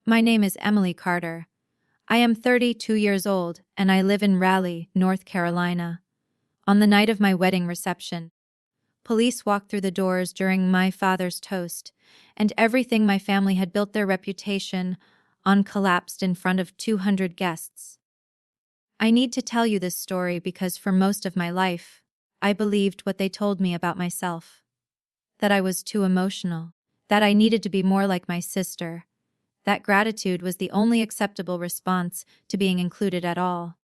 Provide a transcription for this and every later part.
My name is Emily Carter. I am 32 years old and I live in Raleigh, North Carolina. On the night of my wedding reception, police walked through the doors during my father's toast, and everything my family had built their reputation on collapsed in front of 200 guests. I need to tell you this story because for most of my life, I believed what they told me about myself. That I was too emotional, that I needed to be more like my sister, that gratitude was the only acceptable response to being included at all.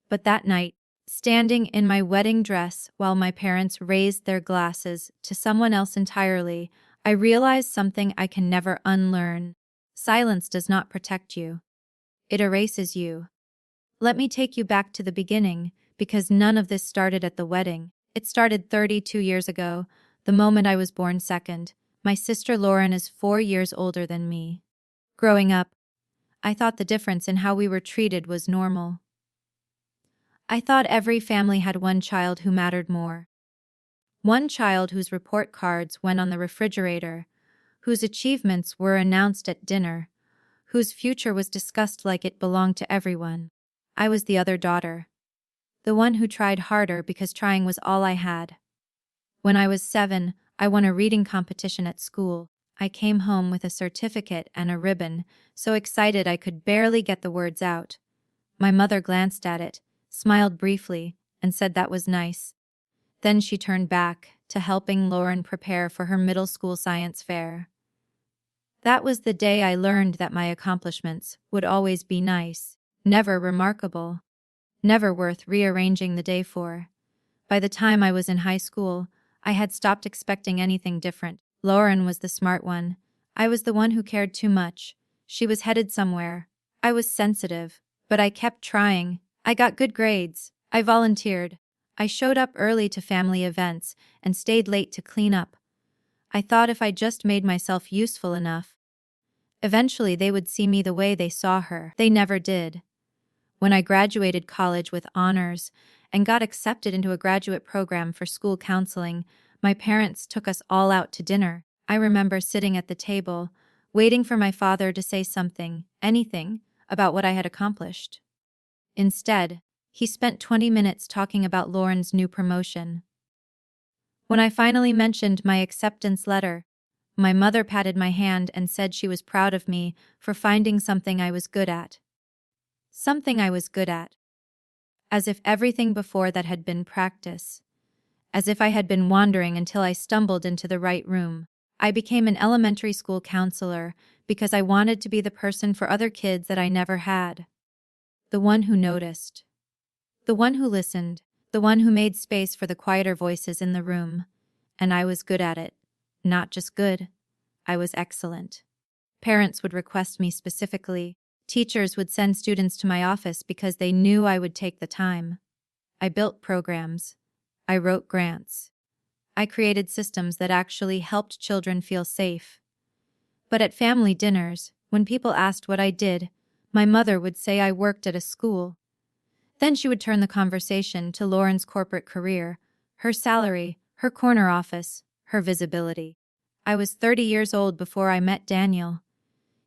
But that night, standing in my wedding dress while my parents raised their glasses to someone else entirely, I realized something I can never unlearn. Silence does not protect you. It erases you. Let me take you back to the beginning, because none of this started at the wedding. It started 32 years ago, the moment I was born second. My sister Lauren is 4 years older than me. Growing up, I thought the difference in how we were treated was normal. I thought every family had one child who mattered more. One child whose report cards went on the refrigerator, whose achievements were announced at dinner, whose future was discussed like it belonged to everyone. I was the other daughter. The one who tried harder because trying was all I had. When I was 7, I won a reading competition at school. I came home with a certificate and a ribbon, so excited I could barely get the words out. My mother glanced at it, smiled briefly, and said that was nice. Then she turned back to helping Lauren prepare for her middle school science fair. That was the day I learned that my accomplishments would always be nice, never remarkable, never worth rearranging the day for. By the time I was in high school, I had stopped expecting anything different. Lauren was the smart one. I was the one who cared too much. She was headed somewhere. I was sensitive, but I kept trying. I got good grades. I volunteered. I showed up early to family events and stayed late to clean up. I thought if I just made myself useful enough, eventually they would see me the way they saw her. They never did. When I graduated college with honors and got accepted into a graduate program for school counseling, my parents took us all out to dinner. I remember sitting at the table, waiting for my father to say something, anything, about what I had accomplished. Instead, he spent 20 minutes talking about Lauren's new promotion. When I finally mentioned my acceptance letter, my mother patted my hand and said she was proud of me for finding something I was good at. Something I was good at. As if everything before that had been practice. As if I had been wandering until I stumbled into the right room. I became an elementary school counselor because I wanted to be the person for other kids that I never had. The one who noticed. The one who listened. The one who made space for the quieter voices in the room. And I was good at it. Not just good. I was excellent. Parents would request me specifically. Teachers would send students to my office because they knew I would take the time. I built programs. I wrote grants. I created systems that actually helped children feel safe. But at family dinners, when people asked what I did, my mother would say I worked at a school. Then she would turn the conversation to Lauren's corporate career, her salary, her corner office, her visibility. I was 30 years old before I met Daniel.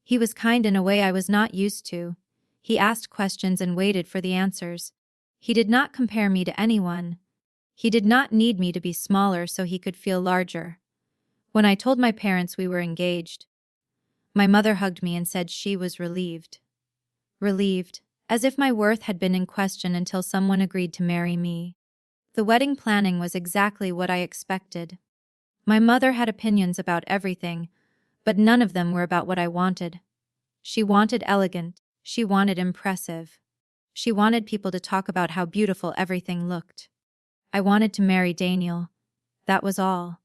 He was kind in a way I was not used to. He asked questions and waited for the answers. He did not compare me to anyone. He did not need me to be smaller so he could feel larger. When I told my parents we were engaged, my mother hugged me and said she was relieved. Relieved, as if my worth had been in question until someone agreed to marry me. The wedding planning was exactly what I expected. My mother had opinions about everything, but none of them were about what I wanted. She wanted elegant. She wanted impressive. She wanted people to talk about how beautiful everything looked. I wanted to marry Daniel. That was all.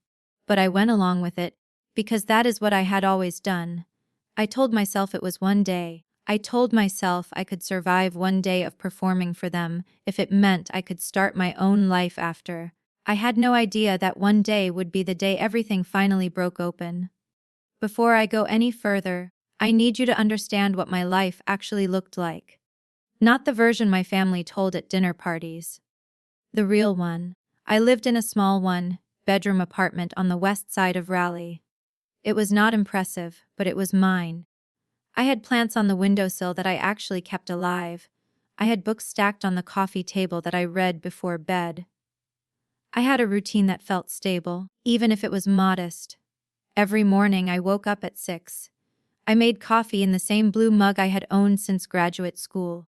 But I went along with it, because that is what I had always done. I told myself it was one day. I told myself I could survive one day of performing for them if it meant I could start my own life after. I had no idea that one day would be the day everything finally broke open. Before I go any further, I need you to understand what my life actually looked like. Not the version my family told at dinner parties. The real one. I lived in a small one-bedroom apartment on the west side of Raleigh. It was not impressive, but it was mine. I had plants on the windowsill that I actually kept alive. I had books stacked on the coffee table that I read before bed. I had a routine that felt stable, even if it was modest. Every morning I woke up at 6. I made coffee in the same blue mug I had owned since graduate school.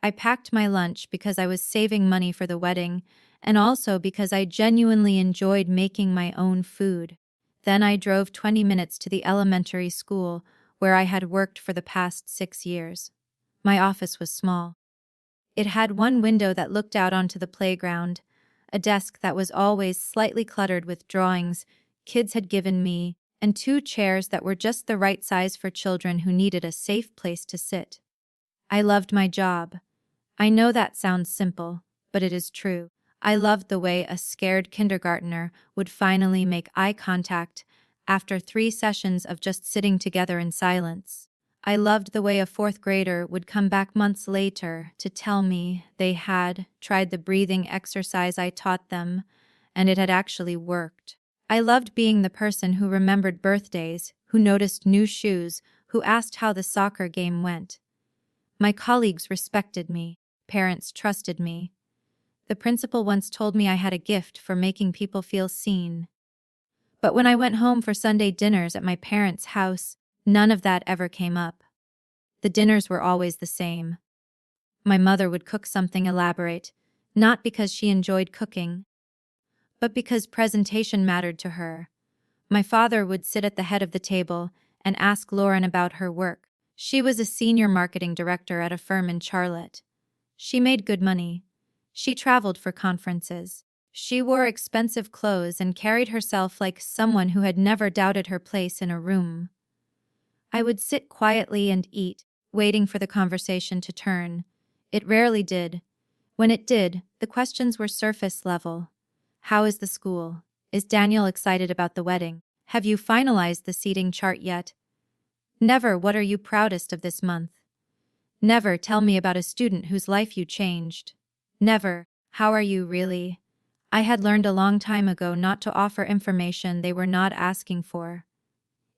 I packed my lunch because I was saving money for the wedding, and also because I genuinely enjoyed making my own food. Then I drove 20 minutes to the elementary school where I had worked for the past 6 years. My office was small. It had one window that looked out onto the playground, a desk that was always slightly cluttered with drawings kids had given me, and 2 chairs that were just the right size for children who needed a safe place to sit. I loved my job. I know that sounds simple, but it is true. I loved the way a scared kindergartner would finally make eye contact after 3 sessions of just sitting together in silence. I loved the way a 4th grader would come back months later to tell me they had tried the breathing exercise I taught them, and it had actually worked. I loved being the person who remembered birthdays, who noticed new shoes, who asked how the soccer game went. My colleagues respected me. Parents trusted me. The principal once told me I had a gift for making people feel seen. But when I went home for Sunday dinners at my parents' house, none of that ever came up. The dinners were always the same. My mother would cook something elaborate, not because she enjoyed cooking, but because presentation mattered to her. My father would sit at the head of the table and ask Lauren about her work. She was a senior marketing director at a firm in Charlotte. She made good money. She traveled for conferences. She wore expensive clothes and carried herself like someone who had never doubted her place in a room. I would sit quietly and eat, waiting for the conversation to turn. It rarely did. When it did, the questions were surface level. How is the school? Is Daniel excited about the wedding? Have you finalized the seating chart yet? Never, what are you proudest of this month? Never, tell me about a student whose life you changed. Never, how are you really? I had learned a long time ago not to offer information they were not asking for.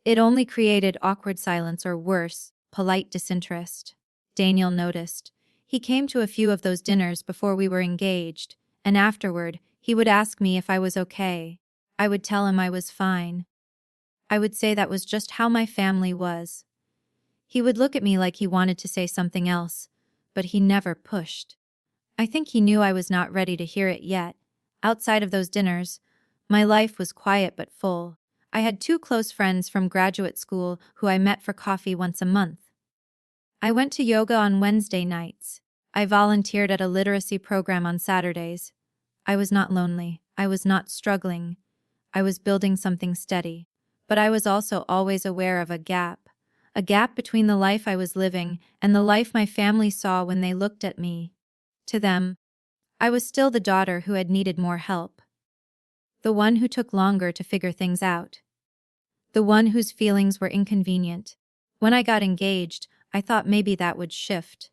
It only created awkward silence or worse, polite disinterest. Daniel noticed. He came to a few of those dinners before we were engaged, and afterward, he would ask me if I was okay. I would tell him I was fine. I would say that was just how my family was. He would look at me like he wanted to say something else, but he never pushed. I think he knew I was not ready to hear it yet. Outside of those dinners, my life was quiet but full. I had 2 close friends from graduate school who I met for coffee once a month. I went to yoga on Wednesday nights. I volunteered at a literacy program on Saturdays. I was not lonely. I was not struggling. I was building something steady. But I was also always aware of a gap between the life I was living and the life my family saw when they looked at me. To them, I was still the daughter who had needed more help. The one who took longer to figure things out. The one whose feelings were inconvenient. When I got engaged, I thought maybe that would shift.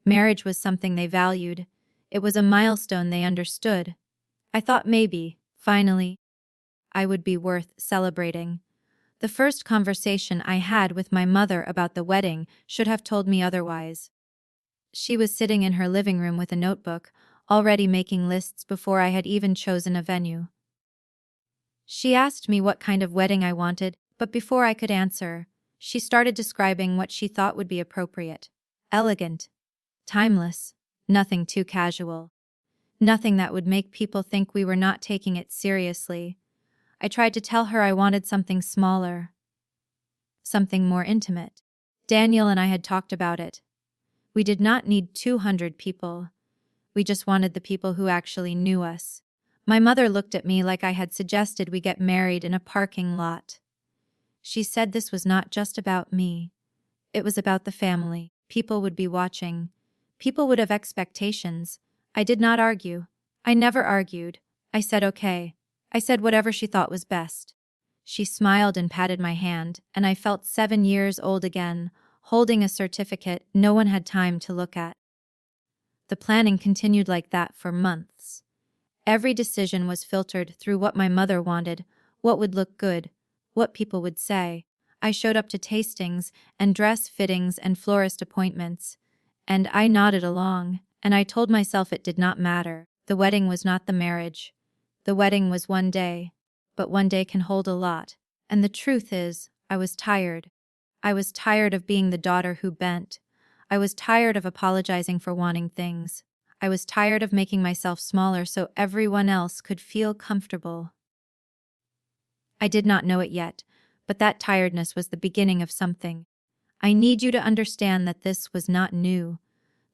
Marriage was something they valued. It was a milestone they understood. I thought maybe, finally, I would be worth celebrating. The first conversation I had with my mother about the wedding should have told me otherwise. She was sitting in her living room with a notebook, already making lists before I had even chosen a venue. She asked me what kind of wedding I wanted, but before I could answer, she started describing what she thought would be appropriate. Elegant. Timeless. Nothing too casual. Nothing that would make people think we were not taking it seriously. I tried to tell her I wanted something smaller. Something more intimate. Daniel and I had talked about it. We did not need 200 people. We just wanted the people who actually knew us. My mother looked at me like I had suggested we get married in a parking lot. She said this was not just about me. It was about the family. People would be watching. People would have expectations. I did not argue. I never argued. I said okay. I said whatever she thought was best. She smiled and patted my hand, and I felt 7 years old again, holding a certificate no one had time to look at. The planning continued like that for months. Every decision was filtered through what my mother wanted, what would look good, what people would say. I showed up to tastings and dress fittings and florist appointments, and I nodded along, and I told myself it did not matter. The wedding was not the marriage. The wedding was one day, but one day can hold a lot. And the truth is, I was tired. I was tired of being the daughter who bent. I was tired of apologizing for wanting things. I was tired of making myself smaller so everyone else could feel comfortable. I did not know it yet, but that tiredness was the beginning of something. I need you to understand that this was not new.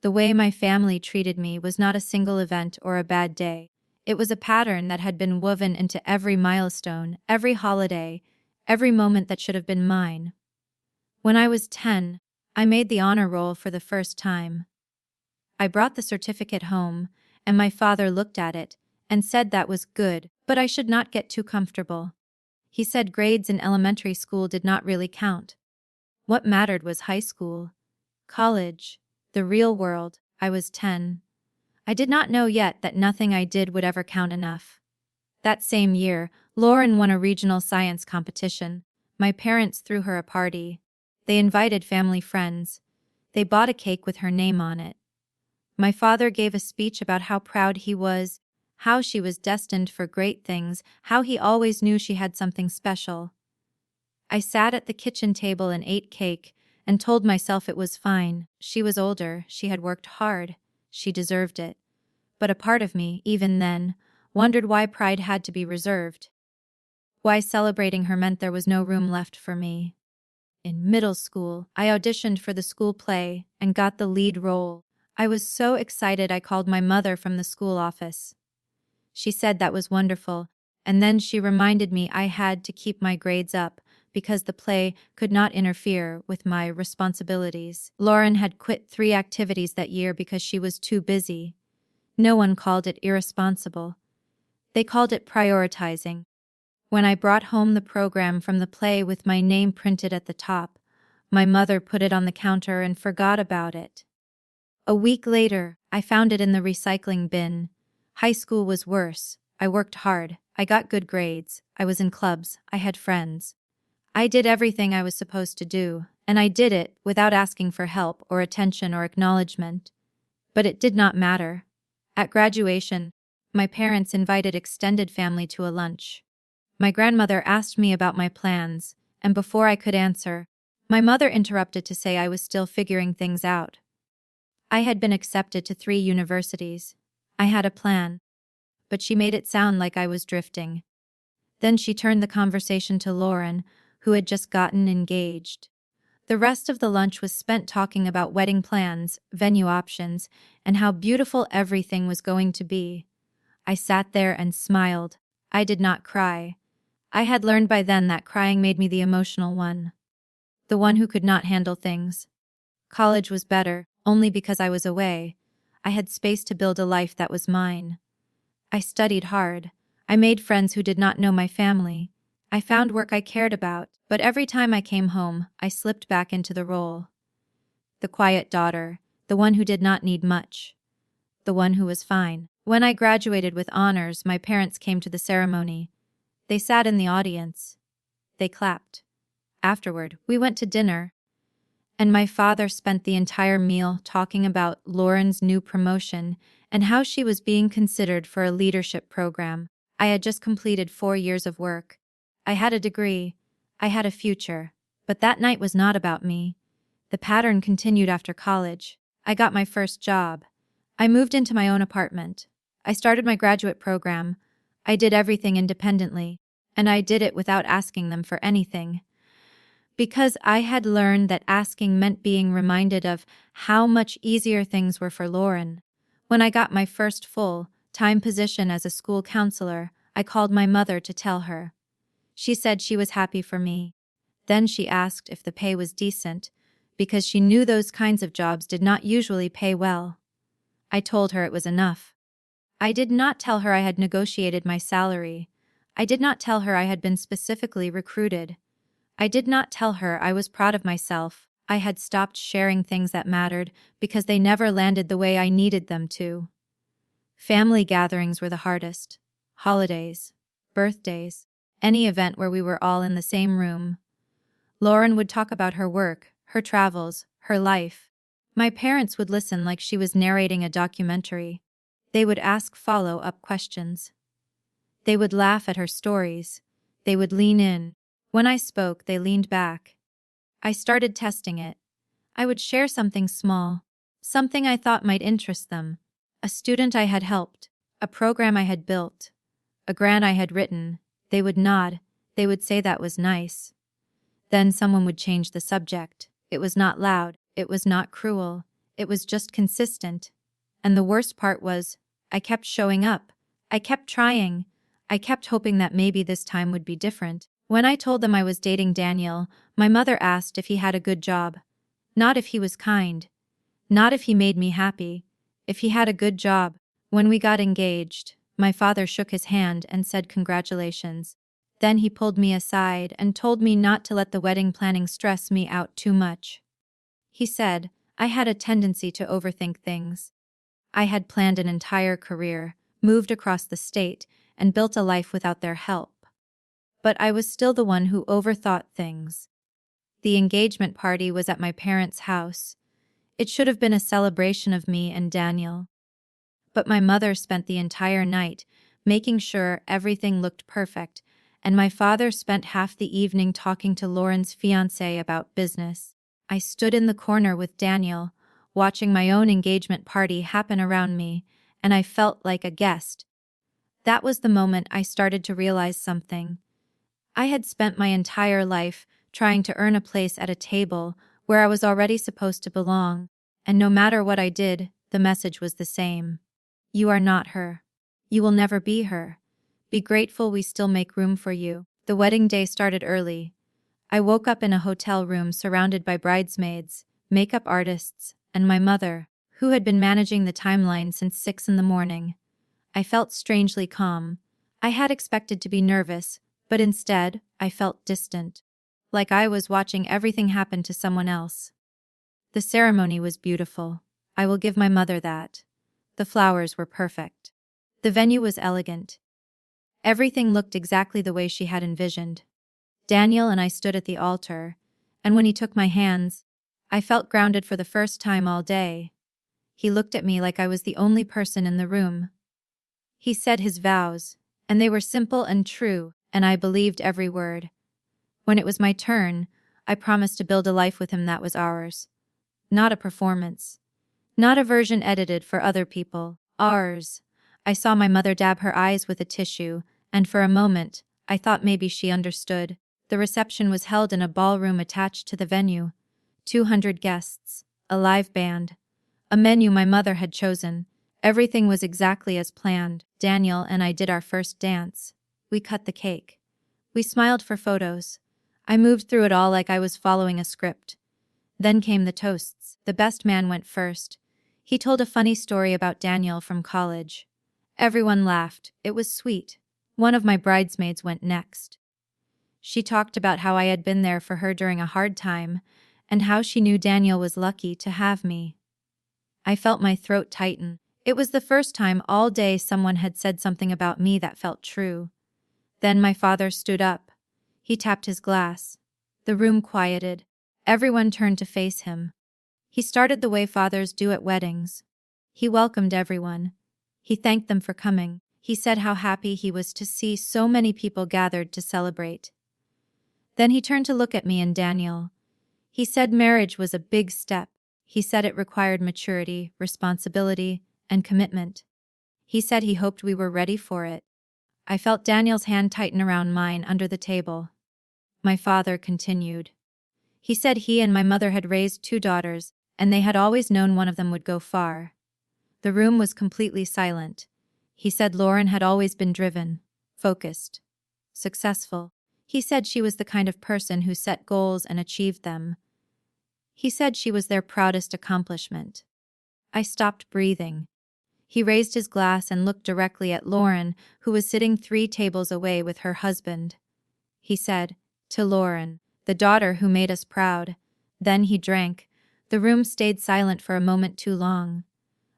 The way my family treated me was not a single event or a bad day. It was a pattern that had been woven into every milestone, every holiday, every moment that should have been mine. When I was 10, I made the honor roll for the first time. I brought the certificate home, and my father looked at it and said that was good, but I should not get too comfortable. He said grades in elementary school did not really count. What mattered was high school, college, the real world. I was 10. I did not know yet that nothing I did would ever count enough. That same year, Lauren won a regional science competition. My parents threw her a party. They invited family friends. They bought a cake with her name on it. My father gave a speech about how proud he was, how she was destined for great things, how he always knew she had something special. I sat at the kitchen table and ate cake and told myself it was fine. She was older, she had worked hard, she deserved it. But a part of me, even then, wondered why pride had to be reserved. Why celebrating her meant there was no room left for me. In middle school, I auditioned for the school play and got the lead role. I was so excited I called my mother from the school office. She said that was wonderful, and then she reminded me I had to keep my grades up because the play could not interfere with my responsibilities. Lauren had quit 3 activities that year because she was too busy. No one called it irresponsible. They called it prioritizing. When I brought home the program from the play with my name printed at the top, my mother put it on the counter and forgot about it. A week later, I found it in the recycling bin. High school was worse. I worked hard. I got good grades. I was in clubs. I had friends. I did everything I was supposed to do, and I did it without asking for help or attention or acknowledgement. But it did not matter. At graduation, my parents invited extended family to a lunch. My grandmother asked me about my plans, and before I could answer, my mother interrupted to say I was still figuring things out. I had been accepted to 3 universities. I had a plan, but she made it sound like I was drifting. Then she turned the conversation to Lauren, who had just gotten engaged. The rest of the lunch was spent talking about wedding plans, venue options, and how beautiful everything was going to be. I sat there and smiled. I did not cry. I had learned by then that crying made me the emotional one. The one who could not handle things. College was better, only because I was away. I had space to build a life that was mine. I studied hard. I made friends who did not know my family. I found work I cared about, but every time I came home, I slipped back into the role. The quiet daughter, the one who did not need much. The one who was fine. When I graduated with honors, my parents came to the ceremony. They sat in the audience. They clapped. Afterward, we went to dinner, and my father spent the entire meal talking about Lauren's new promotion and how she was being considered for a leadership program. I had just completed 4 years of work. I had a degree. I had a future. But that night was not about me. The pattern continued after college. I got my first job. I moved into my own apartment. I started my graduate program. I did everything independently, and I did it without asking them for anything. Because I had learned that asking meant being reminded of how much easier things were for Lauren. When I got my first full-time position as a school counselor, I called my mother to tell her. She said she was happy for me. Then she asked if the pay was decent, because she knew those kinds of jobs did not usually pay well. I told her it was enough. I did not tell her I had negotiated my salary. I did not tell her I had been specifically recruited. I did not tell her I was proud of myself. I had stopped sharing things that mattered because they never landed the way I needed them to. Family gatherings were the hardest. Holidays, birthdays, any event where we were all in the same room. Lauren would talk about her work, her travels, her life. My parents would listen like she was narrating a documentary. They would ask follow-up questions. They would laugh at her stories. They would lean in. When I spoke, they leaned back. I started testing it. I would share something small, something I thought might interest them. A student I had helped, a program I had built, a grant I had written. They would nod. They would say that was nice. Then someone would change the subject. It was not loud. It was not cruel. It was just consistent. And the worst part was, I kept showing up. I kept trying. I kept hoping that maybe this time would be different. When I told them I was dating Daniel, my mother asked if he had a good job. Not if he was kind. Not if he made me happy. If he had a good job. When we got engaged, my father shook his hand and said congratulations. Then he pulled me aside and told me not to let the wedding planning stress me out too much. He said, I had a tendency to overthink things. I had planned an entire career, moved across the state, and built a life without their help. But I was still the one who overthought things. The engagement party was at my parents' house. It should have been a celebration of me and Daniel. But my mother spent the entire night making sure everything looked perfect, and my father spent half the evening talking to Lauren's fiancé about business. I stood in the corner with Daniel, watching my own engagement party happen around me, and I felt like a guest. That was the moment I started to realize something. I had spent my entire life trying to earn a place at a table where I was already supposed to belong, and no matter what I did, the message was the same. You are not her. You will never be her. Be grateful we still make room for you. The wedding day started early. I woke up in a hotel room surrounded by bridesmaids, makeup artists, and my mother, who had been managing the timeline since 6 in the morning. I felt strangely calm. I had expected to be nervous, but instead, I felt distant. Like I was watching everything happen to someone else. The ceremony was beautiful. I will give my mother that. The flowers were perfect. The venue was elegant. Everything looked exactly the way she had envisioned. Daniel and I stood at the altar, and when he took my hands, I felt grounded for the first time all day. He looked at me like I was the only person in the room. He said his vows, and they were simple and true, and I believed every word. When it was my turn, I promised to build a life with him that was ours. Not a performance. Not a version edited for other people. Ours. I saw my mother dab her eyes with a tissue, and for a moment, I thought maybe she understood. The reception was held in a ballroom attached to the venue. 200 guests. A live band. A menu my mother had chosen. Everything was exactly as planned. Daniel and I did our first dance. We cut the cake. We smiled for photos. I moved through it all like I was following a script. Then came the toasts. The best man went first. He told a funny story about Daniel from college. Everyone laughed. It was sweet. One of my bridesmaids went next. She talked about how I had been there for her during a hard time, and how she knew Daniel was lucky to have me. I felt my throat tighten. It was the first time all day someone had said something about me that felt true. Then my father stood up. He tapped his glass. The room quieted. Everyone turned to face him. He started the way fathers do at weddings. He welcomed everyone. He thanked them for coming. He said how happy he was to see so many people gathered to celebrate. Then he turned to look at me and Daniel. He said marriage was a big step. He said it required maturity, responsibility, and commitment. He said he hoped we were ready for it. I felt Daniel's hand tighten around mine under the table. My father continued. He said he and my mother had raised 2 daughters, and they had always known one of them would go far. The room was completely silent. He said Lauren had always been driven, focused, successful. He said she was the kind of person who set goals and achieved them. He said she was their proudest accomplishment. I stopped breathing. He raised his glass and looked directly at Lauren, who was sitting 3 tables away with her husband. He said, "To Lauren, the daughter who made us proud." Then he drank. The room stayed silent for a moment too long.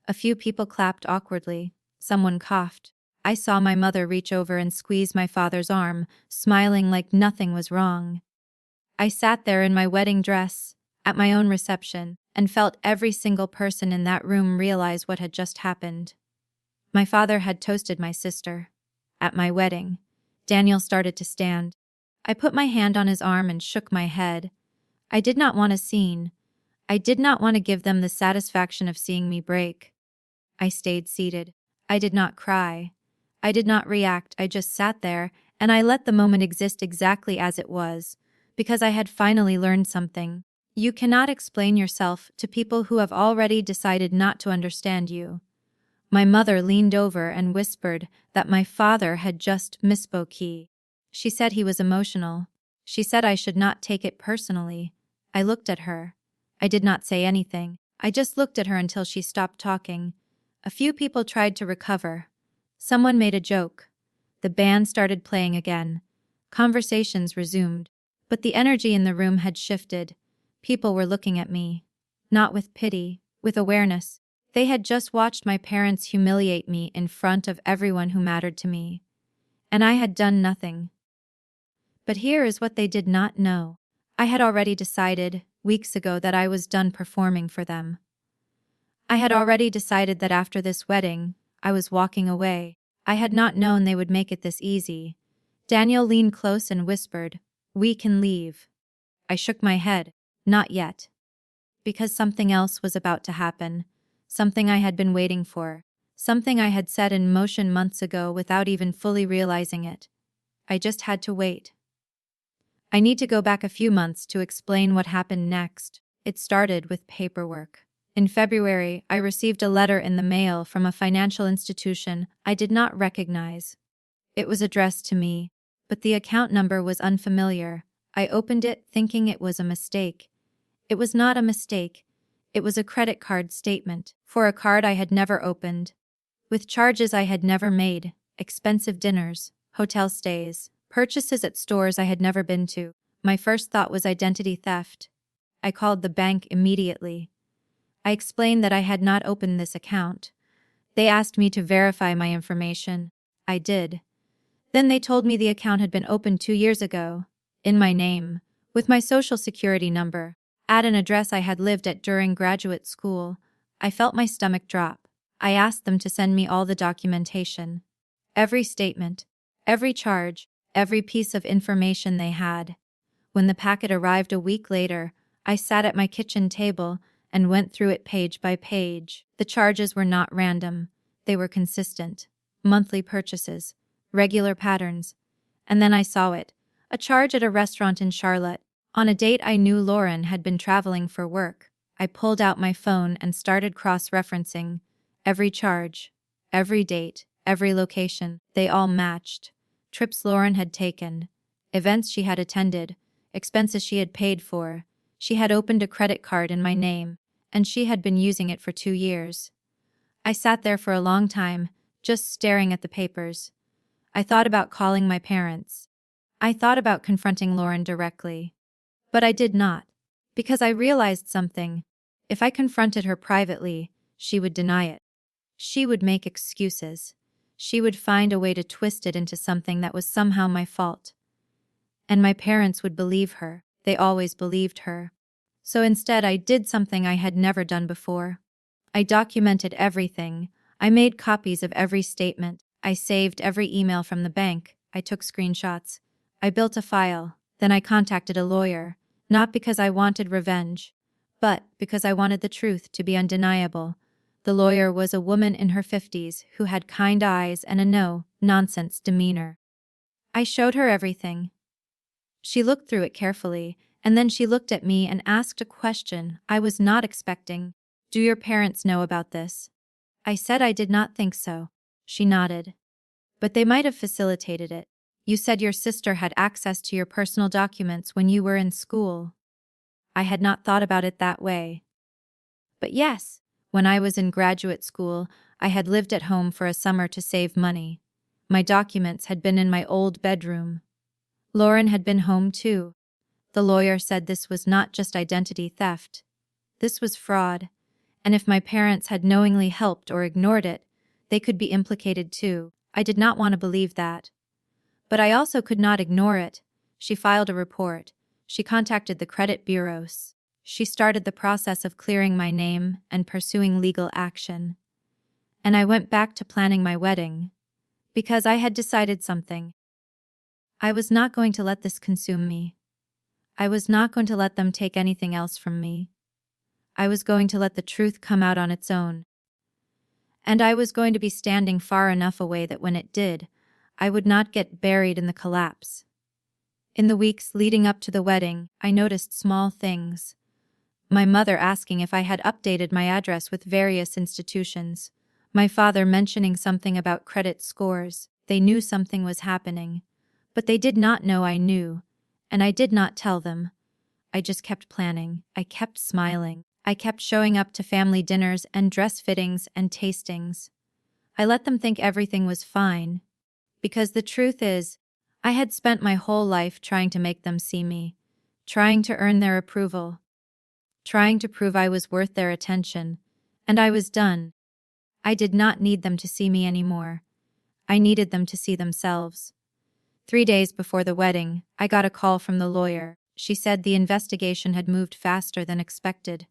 A few people clapped awkwardly. Someone coughed. I saw my mother reach over and squeeze my father's arm, smiling like nothing was wrong. I sat there in my wedding dress, at my own reception, and felt every single person in that room realize what had just happened. My father had toasted my sister. At my wedding, Daniel started to stand. I put my hand on his arm and shook my head. I did not want a scene. I did not want to give them the satisfaction of seeing me break. I stayed seated. I did not cry. I did not react. I just sat there, and I let the moment exist exactly as it was, because I had finally learned something. You cannot explain yourself to people who have already decided not to understand you. My mother leaned over and whispered that my father had just misspoke. She said he was emotional. She said I should not take it personally. I looked at her. I did not say anything. I just looked at her until she stopped talking. A few people tried to recover. Someone made a joke. The band started playing again. Conversations resumed. But the energy in the room had shifted. People were looking at me. Not with pity, with awareness. They had just watched my parents humiliate me in front of everyone who mattered to me. And I had done nothing. But here is what they did not know. I had already decided, weeks ago, that I was done performing for them. I had already decided that after this wedding, I was walking away. I had not known they would make it this easy. Daniel leaned close and whispered, "We can leave." I shook my head. Not yet. Because something else was about to happen. Something I had been waiting for. Something I had set in motion months ago without even fully realizing it. I just had to wait. I need to go back a few months to explain what happened next. It started with paperwork. In February, I received a letter in the mail from a financial institution I did not recognize. It was addressed to me, but the account number was unfamiliar. I opened it thinking it was a mistake. It was not a mistake. It was a credit card statement for a card I had never opened, with charges I had never made, expensive dinners, hotel stays, purchases at stores I had never been to. My first thought was identity theft. I called the bank immediately. I explained that I had not opened this account. They asked me to verify my information. I did. Then they told me the account had been opened 2 years ago, in my name, with my social security number, at an address I had lived at during graduate school. I felt my stomach drop. I asked them to send me all the documentation. Every statement, every charge, every piece of information they had. When the packet arrived a week later, I sat at my kitchen table and went through it page by page. The charges were not random. They were consistent. Monthly purchases, regular patterns. And then I saw it. A charge at a restaurant in Charlotte. On a date I knew Lauren had been traveling for work. I pulled out my phone and started cross-referencing. Every charge, every date, every location, they all matched. Trips Lauren had taken, events she had attended, expenses she had paid for. She had opened a credit card in my name, and she had been using it for 2 years. I sat there for a long time, just staring at the papers. I thought about calling my parents. I thought about confronting Lauren directly. But I did not, because I realized something. If I confronted her privately, she would deny it. She would make excuses. She would find a way to twist it into something that was somehow my fault. And my parents would believe her. They always believed her. So instead, I did something I had never done before. I documented everything. I made copies of every statement. I saved every email from the bank. I took screenshots. I built a file. Then I contacted a lawyer, not because I wanted revenge, but because I wanted the truth to be undeniable. The lawyer was a woman in her 50s who had kind eyes and a no-nonsense demeanor. I showed her everything. She looked through it carefully, and then she looked at me and asked a question I was not expecting. "Do your parents know about this?" I said I did not think so. She nodded. "But they might have facilitated it. You said your sister had access to your personal documents when you were in school." I had not thought about it that way. But yes, when I was in graduate school, I had lived at home for a summer to save money. My documents had been in my old bedroom. Lauren had been home too. The lawyer said this was not just identity theft. This was fraud. And if my parents had knowingly helped or ignored it, they could be implicated too. I did not want to believe that. But I also could not ignore it. She filed a report. She contacted the credit bureaus. She started the process of clearing my name and pursuing legal action. And I went back to planning my wedding. Because I had decided something. I was not going to let this consume me. I was not going to let them take anything else from me. I was going to let the truth come out on its own. And I was going to be standing far enough away that when it did, I would not get buried in the collapse. In the weeks leading up to the wedding, I noticed small things. My mother asking if I had updated my address with various institutions. My father mentioning something about credit scores. They knew something was happening. But they did not know I knew, and I did not tell them. I just kept planning. I kept smiling. I kept showing up to family dinners and dress fittings and tastings. I let them think everything was fine. Because the truth is, I had spent my whole life trying to make them see me, trying to earn their approval, trying to prove I was worth their attention, and I was done. I did not need them to see me anymore. I needed them to see themselves. 3 days before the wedding, I got a call from the lawyer. She said the investigation had moved faster than expected.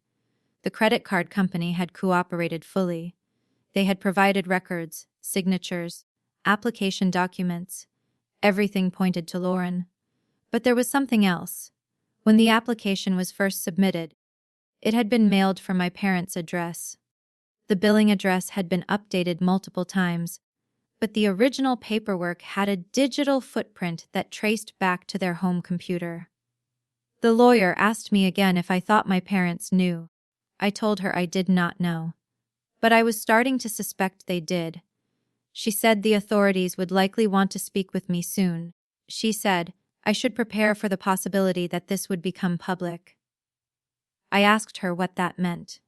The credit card company had cooperated fully. They had provided records, signatures, application documents. Everything pointed to Lauren. But there was something else. When the application was first submitted, it had been mailed from my parents' address. The billing address had been updated multiple times, but the original paperwork had a digital footprint that traced back to their home computer. The lawyer asked me again if I thought my parents knew. I told her I did not know. But I was starting to suspect they did. She said the authorities would likely want to speak with me soon. She said I should prepare for the possibility that this would become public. I asked her what that meant.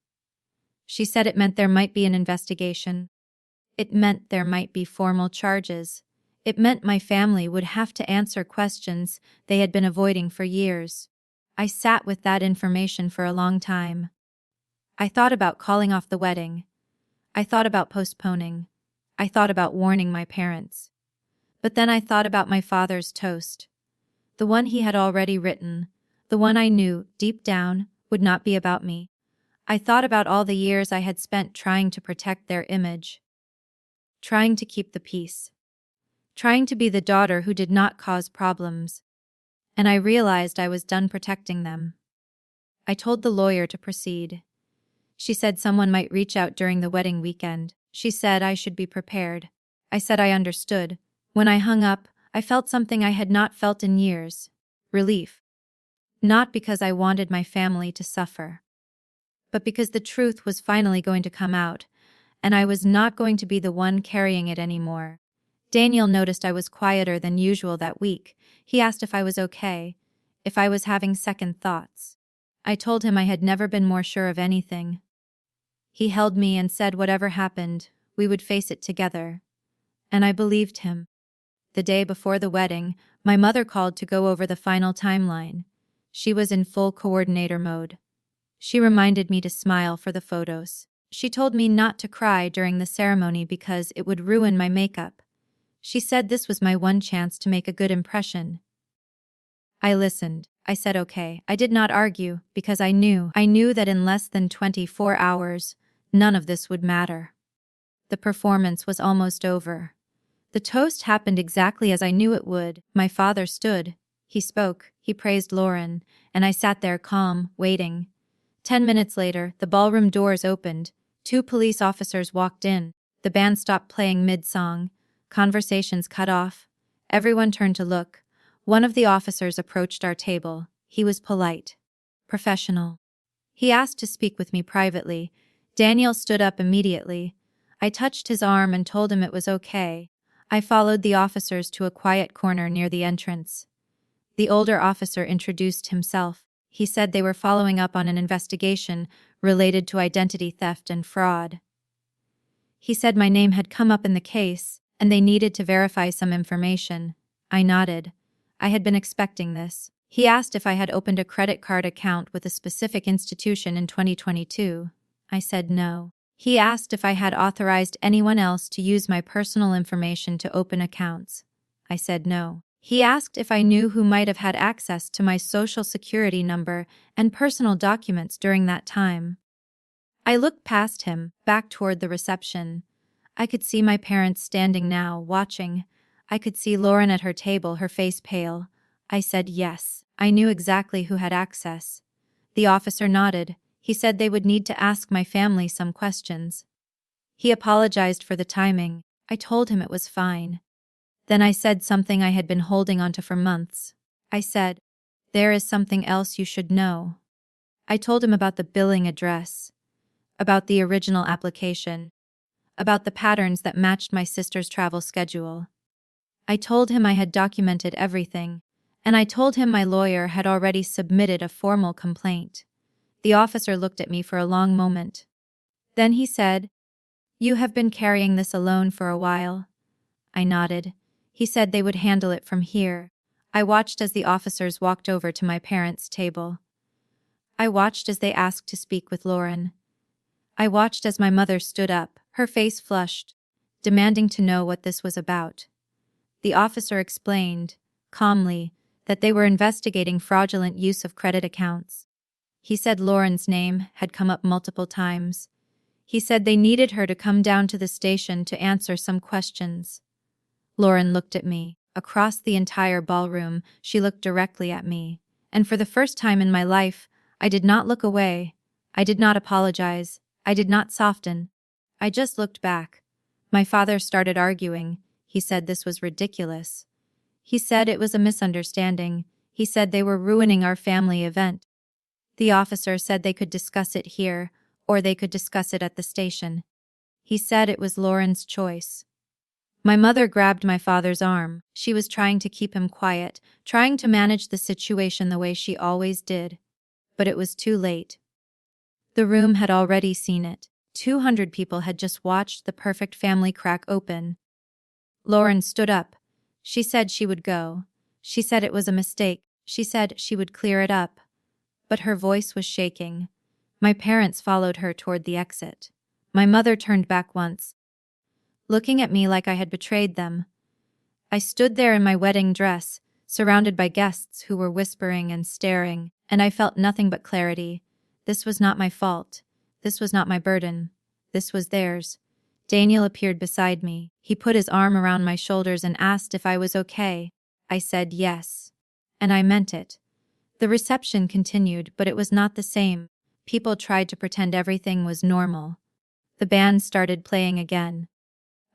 She said it meant there might be an investigation. It meant there might be formal charges. It meant my family would have to answer questions they had been avoiding for years. I sat with that information for a long time. I thought about calling off the wedding. I thought about postponing. I thought about warning my parents. But then I thought about my father's toast. The one he had already written. The one I knew, deep down, would not be about me. I thought about all the years I had spent trying to protect their image. Trying to keep the peace. Trying to be the daughter who did not cause problems. And I realized I was done protecting them. I told the lawyer to proceed. She said someone might reach out during the wedding weekend. She said I should be prepared. I said I understood. When I hung up, I felt something I had not felt in years. Relief. Not because I wanted my family to suffer, but because the truth was finally going to come out, and I was not going to be the one carrying it anymore. Daniel noticed I was quieter than usual that week. He asked if I was okay, if I was having second thoughts. I told him I had never been more sure of anything. He held me and said whatever happened, we would face it together. And I believed him. The day before the wedding, my mother called to go over the final timeline. She was in full coordinator mode. She reminded me to smile for the photos. She told me not to cry during the ceremony because it would ruin my makeup. She said this was my one chance to make a good impression. I listened. I said okay. I did not argue because I knew that in less than 24 hours, none of this would matter. The performance was almost over. The toast happened exactly as I knew it would. My father stood. He spoke. He praised Lauren, and I sat there calm, waiting. 10 minutes later, the ballroom doors opened. 2 police officers walked in. The band stopped playing mid-song. Conversations cut off. Everyone turned to look. One of the officers approached our table. He was polite. Professional. He asked to speak with me privately. Daniel stood up immediately. I touched his arm and told him it was okay. I followed the officers to a quiet corner near the entrance. The older officer introduced himself. He said they were following up on an investigation related to identity theft and fraud. He said my name had come up in the case, and they needed to verify some information. I nodded. I had been expecting this. He asked if I had opened a credit card account with a specific institution in 2022. I said no. He asked if I had authorized anyone else to use my personal information to open accounts. I said no. He asked if I knew who might have had access to my social security number and personal documents during that time. I looked past him, back toward the reception. I could see my parents standing now, watching. I could see Lauren at her table, her face pale. I said yes. I knew exactly who had access. The officer nodded. He said they would need to ask my family some questions. He apologized for the timing. I told him it was fine. Then I said something I had been holding onto for months. I said, "There is something else you should know." I told him about the billing address, about the original application, about the patterns that matched my sister's travel schedule. I told him I had documented everything, and I told him my lawyer had already submitted a formal complaint. The officer looked at me for a long moment. Then he said, "You have been carrying this alone for a while." I nodded. He said they would handle it from here. I watched as the officers walked over to my parents' table. I watched as they asked to speak with Lauren. I watched as my mother stood up, her face flushed, demanding to know what this was about. The officer explained, calmly, that they were investigating fraudulent use of credit accounts. He said Lauren's name had come up multiple times. He said they needed her to come down to the station to answer some questions. Lauren looked at me. Across the entire ballroom, she looked directly at me. And for the first time in my life, I did not look away. I did not apologize. I did not soften. I just looked back. My father started arguing. He said this was ridiculous. He said it was a misunderstanding. He said they were ruining our family event. The officer said they could discuss it here, or they could discuss it at the station. He said it was Lauren's choice. My mother grabbed my father's arm. She was trying to keep him quiet, trying to manage the situation the way she always did. But it was too late. The room had already seen it. 200 people had just watched the perfect family crack open. Lauren stood up. She said she would go. She said it was a mistake. She said she would clear it up. But her voice was shaking. My parents followed her toward the exit. My mother turned back once, looking at me like I had betrayed them. I stood there in my wedding dress, surrounded by guests who were whispering and staring, and I felt nothing but clarity. This was not my fault. This was not my burden. This was theirs. Daniel appeared beside me. He put his arm around my shoulders and asked if I was okay. I said yes. And I meant it. The reception continued, but it was not the same. People tried to pretend everything was normal. The band started playing again.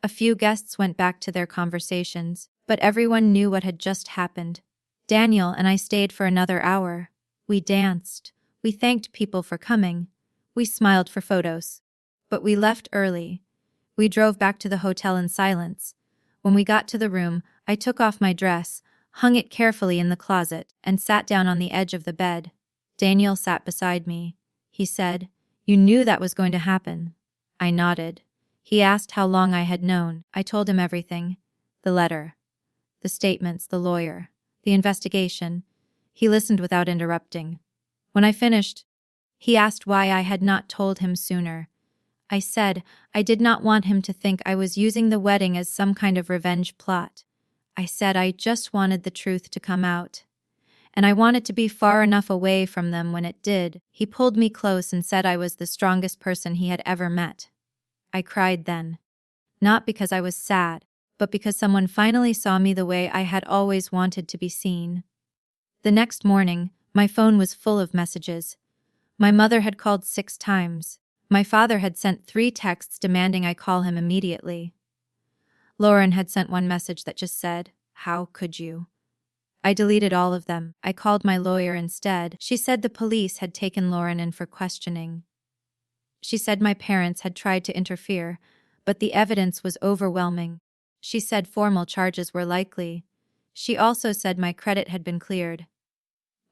A few guests went back to their conversations, but everyone knew what had just happened. Daniel and I stayed for another hour. We danced. We thanked people for coming. We smiled for photos. But we left early. We drove back to the hotel in silence. When we got to the room, I took off my dress, hung it carefully in the closet, and sat down on the edge of the bed. Daniel sat beside me. He said, "You knew that was going to happen." I nodded. He asked how long I had known. I told him everything. The letter, the statements, the lawyer, the investigation. He listened without interrupting. When I finished, he asked why I had not told him sooner. I said I did not want him to think I was using the wedding as some kind of revenge plot. I said I just wanted the truth to come out. And I wanted to be far enough away from them when it did. He pulled me close and said I was the strongest person he had ever met. I cried then. Not because I was sad, but because someone finally saw me the way I had always wanted to be seen. The next morning, my phone was full of messages. My mother had called 6 times. My father had sent 3 texts demanding I call him immediately. Lauren had sent one message that just said, "How could you?" I deleted all of them. I called my lawyer instead. She said the police had taken Lauren in for questioning. She said my parents had tried to interfere, but the evidence was overwhelming. She said formal charges were likely. She also said my credit had been cleared.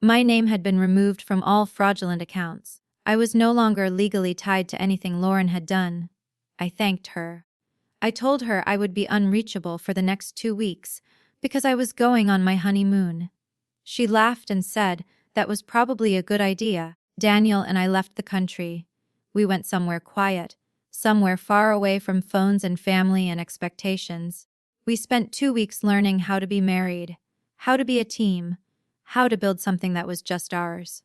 My name had been removed from all fraudulent accounts. I was no longer legally tied to anything Lauren had done. I thanked her. I told her I would be unreachable for the next 2 weeks because I was going on my honeymoon. She laughed and said that was probably a good idea. Daniel and I left the country. We went somewhere quiet, somewhere far away from phones and family and expectations. We spent 2 weeks learning how to be married, how to be a team, how to build something that was just ours.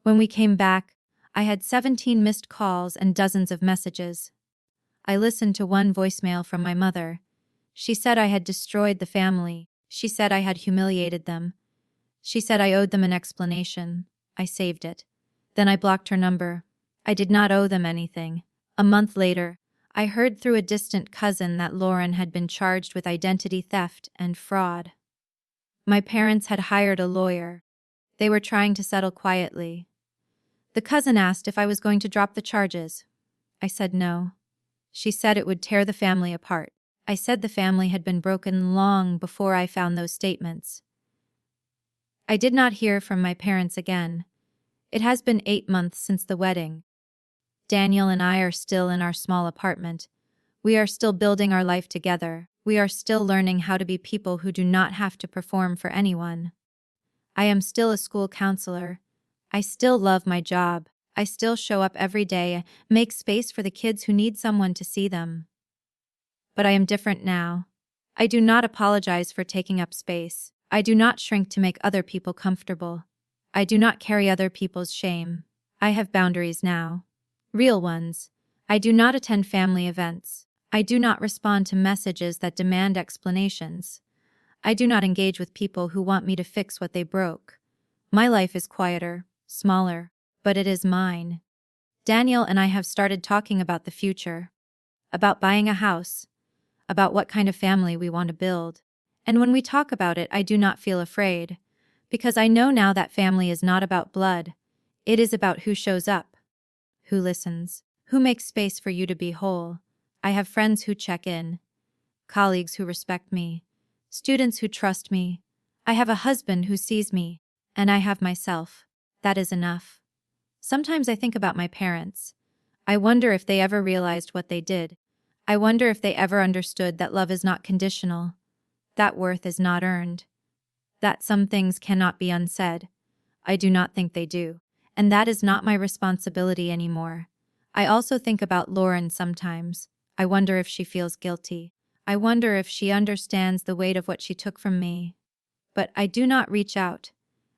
When we came back, I had 17 missed calls and dozens of messages. I listened to one voicemail from my mother. She said I had destroyed the family. She said I had humiliated them. She said I owed them an explanation. I saved it. Then I blocked her number. I did not owe them anything. A month later, I heard through a distant cousin that Lauren had been charged with identity theft and fraud. My parents had hired a lawyer. They were trying to settle quietly. The cousin asked if I was going to drop the charges. I said no. She said it would tear the family apart. I said the family had been broken long before I found those statements. I did not hear from my parents again. It has been 8 months since the wedding. Daniel and I are still in our small apartment. We are still building our life together. We are still learning how to be people who do not have to perform for anyone. I am still a school counselor. I still love my job. I still show up every day, make space for the kids who need someone to see them. But I am different now. I do not apologize for taking up space. I do not shrink to make other people comfortable. I do not carry other people's shame. I have boundaries now. Real ones. I do not attend family events. I do not respond to messages that demand explanations. I do not engage with people who want me to fix what they broke. My life is quieter, smaller, but it is mine. Daniel and I have started talking about the future, about buying a house, about what kind of family we want to build. And when we talk about it, I do not feel afraid, because I know now that family is not about blood. It is about who shows up, who listens, who makes space for you to be whole. I have friends who check in, colleagues who respect me, students who trust me. I have a husband who sees me, and I have myself. That is enough. Sometimes I think about my parents. I wonder if they ever realized what they did. I wonder if they ever understood that love is not conditional, that worth is not earned, that some things cannot be unsaid. I do not think they do, and that is not my responsibility anymore. I also think about Lauren sometimes. I wonder if she feels guilty. I wonder if she understands the weight of what she took from me. But I do not reach out.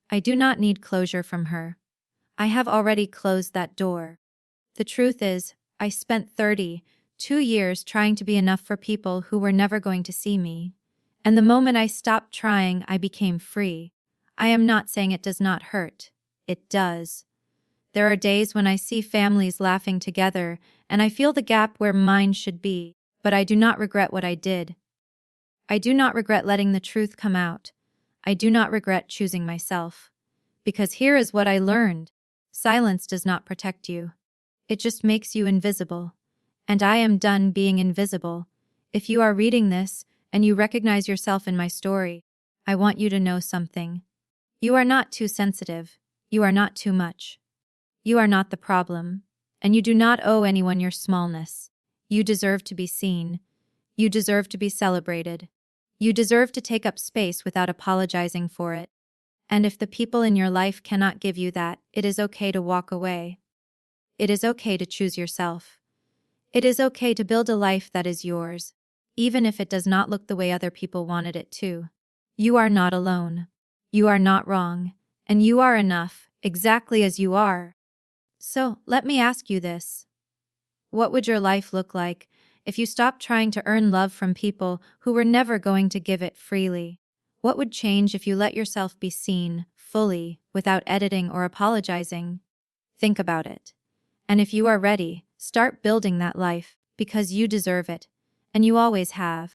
I do not need closure from her. I have already closed that door. The truth is, I spent 32 years trying to be enough for people who were never going to see me. And the moment I stopped trying, I became free. I am not saying it does not hurt. It does. There are days when I see families laughing together, and I feel the gap where mine should be, but I do not regret what I did. I do not regret letting the truth come out. I do not regret choosing myself. Because here is what I learned. Silence does not protect you. It just makes you invisible. And I am done being invisible. If you are reading this, and you recognize yourself in my story, I want you to know something. You are not too sensitive. You are not too much. You are not the problem. And you do not owe anyone your smallness. You deserve to be seen. You deserve to be celebrated. You deserve to take up space without apologizing for it. And if the people in your life cannot give you that, it is okay to walk away. It is okay to choose yourself. It is okay to build a life that is yours, even if it does not look the way other people wanted it to. You are not alone. You are not wrong. And you are enough, exactly as you are. So, let me ask you this. What would your life look like if you stopped trying to earn love from people who were never going to give it freely? What would change if you let yourself be seen, fully, without editing or apologizing? Think about it. And if you are ready, start building that life, because you deserve it, and you always have.